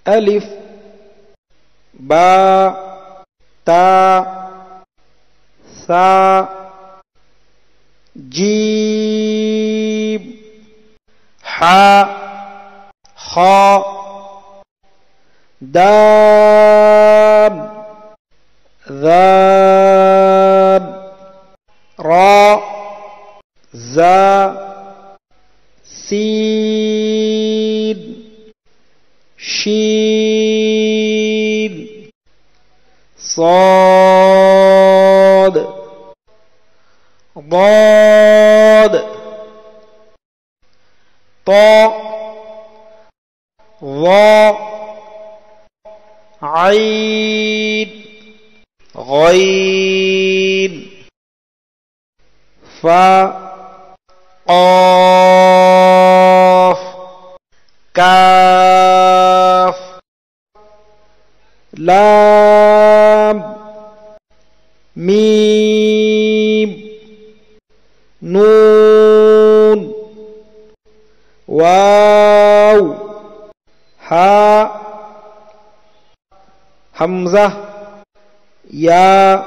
ألف با تا ثا جيم حاء خاء دال ذال راء زا سين شين صاد ضاد طاء ظاء عين غين فاء قاف كاف لام ميم نون واو ها همزة يا